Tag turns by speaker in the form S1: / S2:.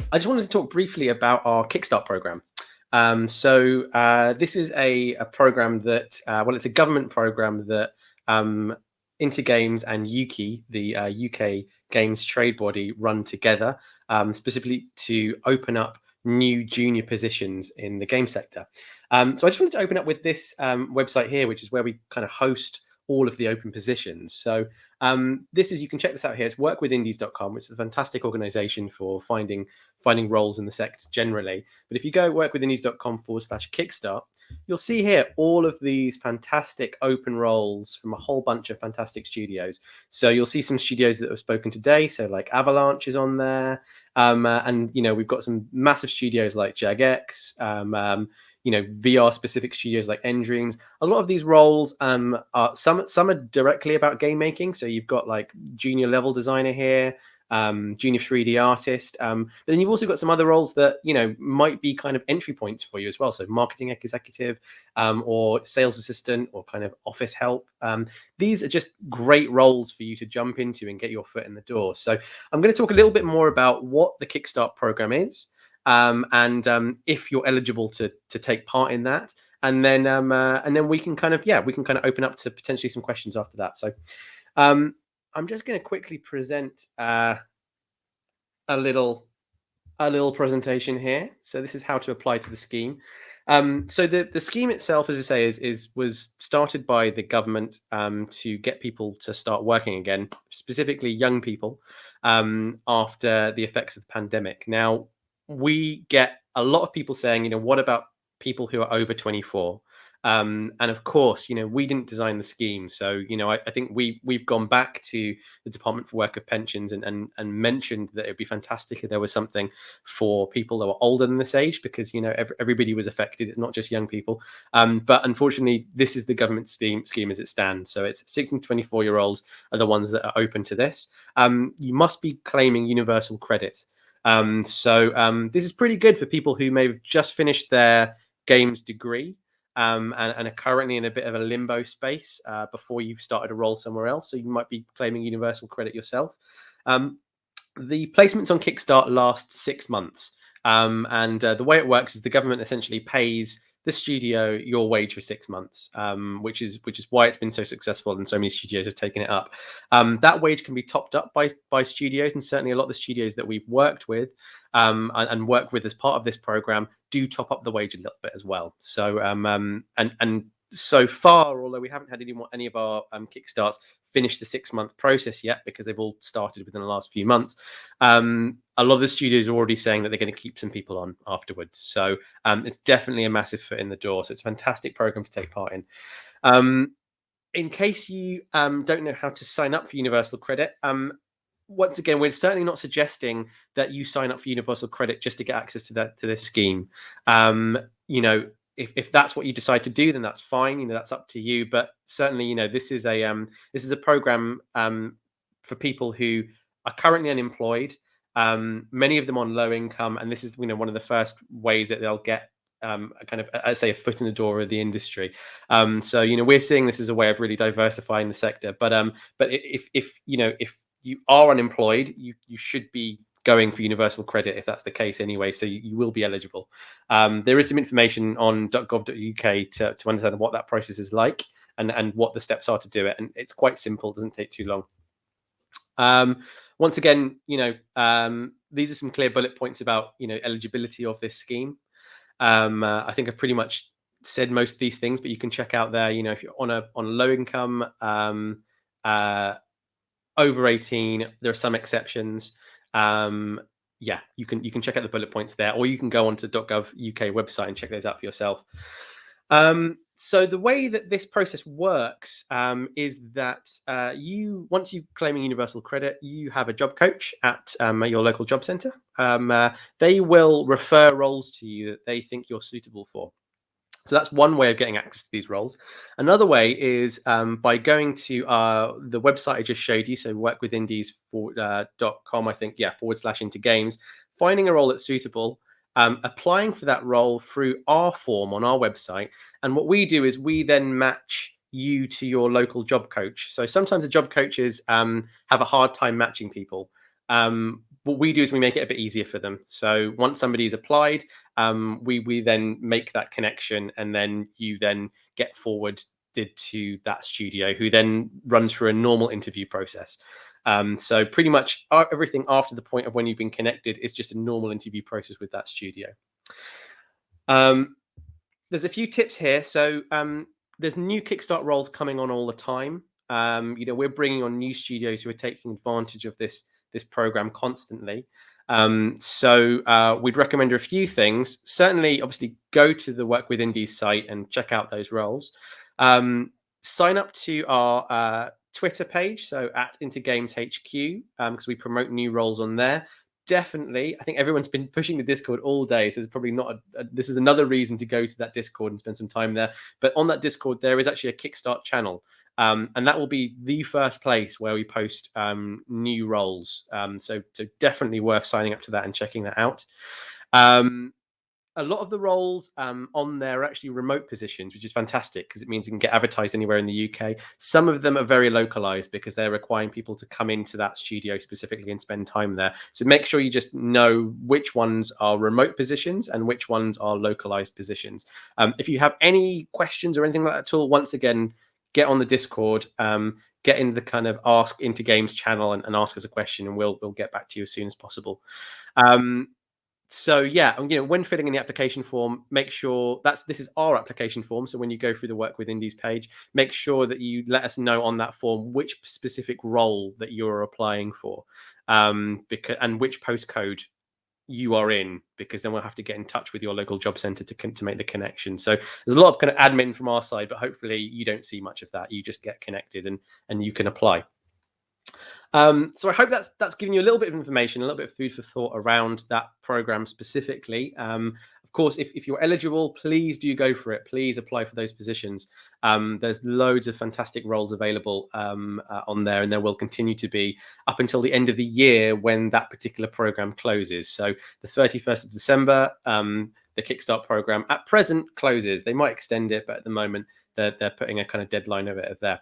S1: I just wanted to talk briefly about our Kickstart program. This is a program that, it's a government program that um, Intergames and UKI, the UK Games Trade Body, run together, specifically to open up new junior positions in the game sector. So I just wanted to open up with this website here, which is where we kind of host all of the open positions. So this is, you can check this out here. It's workwithindies.com, which is a fantastic organization for finding roles in the sector generally. But if you go workwithindies.com/kickstart, you'll see here all of these fantastic open roles from a whole bunch of fantastic studios. So you'll see some studios that have spoken today. So like Avalanche is on there. And, we've got some massive studios like Jagex, VR specific studios like Endreams. A lot of these roles are some are directly about game making. So you've got like junior level designer here, junior 3D artist. But then you've also got some other roles that might be kind of entry points for you as well. So marketing executive, or sales assistant, or kind of office help. These are just great roles for you to jump into and get your foot in the door. So I'm going to talk a little bit more about what the Kickstart program is. And if you're eligible to take part in that, and then we can kind of open up to potentially some questions after that. So I'm just going to quickly present a little presentation here. So this is how to apply to the scheme. So the scheme itself, as I say, was started by the government to get people to start working again, specifically young people, after the effects of the pandemic. Now, we get a lot of people saying, what about people who are over 24? And of course, we didn't design the scheme. So, I think we've gone back to the Department for Work of Pensions and mentioned that it'd be fantastic if there was something for people that were older than this age, because, everybody was affected. It's not just young people. But unfortunately, this is the government scheme as it stands. So it's 16 to 24-year-olds are the ones that are open to this. You must be claiming universal credit. This is pretty good for people who may have just finished their games degree, and are currently in a bit of a limbo space before you've started a role somewhere else. So you might be claiming universal credit yourself. The placements on Kickstart last 6 months. The way it works is the government essentially pays the studio your wage for 6 months, which is why it's been so successful and so many studios have taken it up. That wage can be topped up by studios, and certainly a lot of the studios that we've worked with and work with as part of this program do top up the wage a little bit as well. So and so far, although we haven't had any of our Kickstarts finish the 6-month process yet, because they've all started within the last few months, a lot of the studios are already saying that they're going to keep some people on afterwards. So it's definitely a massive foot in the door. So it's a fantastic program to take part in. In case you don't know how to sign up for Universal Credit, once again, we're certainly not suggesting that you sign up for Universal Credit just to get access to this scheme. If that's what you decide to do, then that's fine. That's up to you. But certainly, this is a program for people who are currently unemployed. Many of them on low income, and this is one of the first ways that they'll get a foot in the door of the industry. We're seeing this as a way of really diversifying the sector. But if you are unemployed, you should be going for universal credit if that's the case anyway. So you will be eligible. There is some information on .gov.uk to understand what that process is like and what the steps are to do it. And it's quite simple. It doesn't take too long. Once again, these are some clear bullet points about eligibility of this scheme. I think I've pretty much said most of these things, but you can check out there. If you're on low income, over 18, there are some exceptions. You can check out the bullet points there, or you can go onto .gov UK website and check those out for yourself. So the way that this process works is that once you're claiming universal credit, you have a job coach at your local job centre. They will refer roles to you that they think you're suitable for. So that's one way of getting access to these roles. Another way is by going to the website I just showed you, so workwithindies.com, I think, /into-games, finding a role that's suitable, applying for that role through our form on our website. And what we do is we then match you to your local job coach. So sometimes the job coaches have a hard time matching people. what we do is we make it a bit easier for them. So once somebody's applied, we then make that connection, and then you then get forwarded to that studio, who then runs through a normal interview process. So pretty much everything after the point of when you've been connected is just a normal interview process with that studio. There's a few tips here. So there's new Kickstart roles coming on all the time. We're bringing on new studios who are taking advantage of this program constantly. So we'd recommend a few things. Certainly, obviously, go to the Work with Indies site and check out those roles. Sign up to our Twitter page, so at InterGamesHQ, because we promote new roles on there. Definitely, I think everyone's been pushing the Discord all day, so there's probably not this is another reason to go to that Discord and spend some time there. But on that Discord, there is actually a Kickstart channel, and that will be the first place where we post new roles. So definitely worth signing up to that and checking that out. A lot of the roles on there are actually remote positions, which is fantastic because it means it can get advertised anywhere in the UK. Some of them are very localized because they're requiring people to come into that studio specifically and spend time there. So make sure you just know which ones are remote positions and which ones are localized positions. If you have any questions or anything like that at all, once again, get on the Discord, get in the kind of Ask Into Games channel and ask us a question, and we'll get back to you as soon as possible. So yeah, when filling in the application form, make sure this is our application form. So when you go through the Work with Indies page, make sure that you let us know on that form which specific role that you're applying for, and which postcode you are in, because then we'll have to get in touch with your local job centre to make the connection. So there's a lot of kind of admin from our side, but hopefully you don't see much of that. You just get connected and you can apply. So I hope that's given you a little bit of information, a little bit of food for thought around that program specifically. Of course, if you're eligible, please do go for it. Please apply for those positions. There's loads of fantastic roles available on there, and there will continue to be up until the end of the year when that particular program closes. So the 31st of December, the Kickstart program at present closes. They might extend it, but at the moment they're putting a kind of deadline of it there.